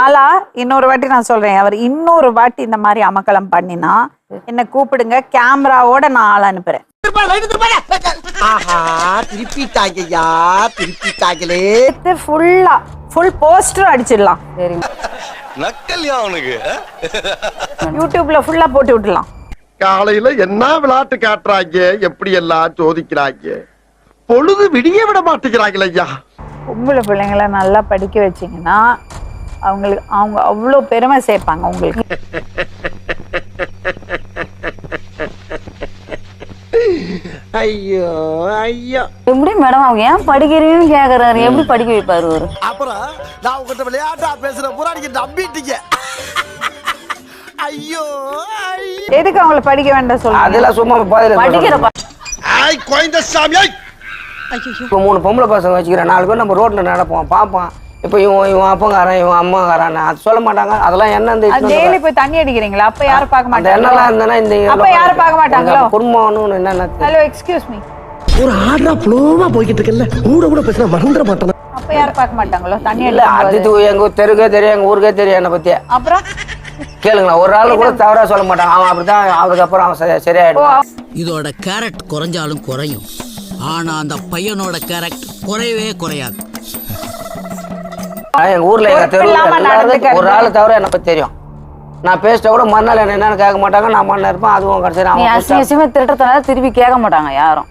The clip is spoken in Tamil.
ஆலா இன்னொரு வாட்டி நான் சொல்றேன், அவர் இன்னொரு வாட்டி இந்த மாதிரி அமக்கலம் பண்ணினா என்ன கூப்பிடுங்க, கேமராவோட நான் ஆள் அனுப்புறேன். ஃபுல் போஸ்டர் அடிச்சிடலாம். சரி, நக்கல்யா அவனுக்கு யூடியூப்ல ஃபுல்லா போட்டு விட்டுலாம். காலையில என்ன விளையாட்டு காட்டுறாங்க, எப்படி எல்லாம் சோதிக்கிறாங்க, பொழுது விடிய விட மாட்டேங்கிறாங்களே ஐயா. பொம்பளை பிள்ளைங்களை நல்லா படிக்க வச்சீங்கன்னா அவங்க அவ்வளோ பெருமை சேர்ப்பாங்க உங்களுக்கு. ஐயோ ஐயோ, எப்படி மேடம் அவங்க ஏன் படிக்கிறீங்கன்னு கேக்குறாரு, எப்படி படிக்க வைப்பாரு அவரு? அப்புறம் நான் உங்ககிட்ட விளையாட்டா பேசுற புறாடிக்கு நம்பிட்டீங்க. ஐயோ எதுக்கு அவங்கள படிக்க வேண்டாம் சொல்லுங்க. அதெல்லாம் சும்மா படிக்கிற ஐ கோயந்தசாமி. இப்போ 3 பொம்பளை பசங்க வச்சுக்கிறேன், 4 பேர் நம்ம ரோட்ல நடப்போம் பார்ப்போம். இப்போ இவன் அப்பங்காரன் இவன் அம்மாக்காரன் அது சொல்ல மாட்டாங்க. அதெல்லாம் என்ன டெய்லி போய் தண்ணி அடிக்கிறீங்களா? அப்ப யாரும் பார்க்க மாட்டாங்க. என்னெல்லாம் இருந்தனா இந்த அப்ப யாரும் பார்க்க மாட்டாங்களோ? குடும்பம்னு என்னென்ன. ஹலோ எக்ஸ்கியூஸ் மீ, ஒரு ஆர்டரா ஃப்ளோவா போயிட்டு இருக்கல, கூட கூட பேசினா மறந்துட மாட்டேன். அப்ப யாரும் பார்க்க மாட்டாங்களோ? தண்ணி இல்ல அது எங்க தெருக்கே தெரியும், எங்க ஊருக்கே தெரியும் என்னை பத்தி. அப்புறம் கேளுங்களா, ஒரு ஆளு கூட தவறா சொல்ல மாட்டாங்க. அவன் அப்படிதான், அதுக்கப்புறம் அவன் சரியாயிடுவான். இதோட கேரட் குறைஞ்சாலும் குறையும், ஆனா அந்த பையனோட கேரட் குறையவே குறையாது. எங்க ஊர்ல எங்க தெருவில் ஒரு ஆளு தவிர என்னை பத்தி தெரியும். நான் பேசிட்ட கூட மறுநாள் என்னன்னு கேட்க மாட்டாங்க. நான் மண்ணா இருப்பேன், அதுவும் கடைசி திருட்டத்தனால திருப்பி கேட்க மாட்டாங்க யாரும்.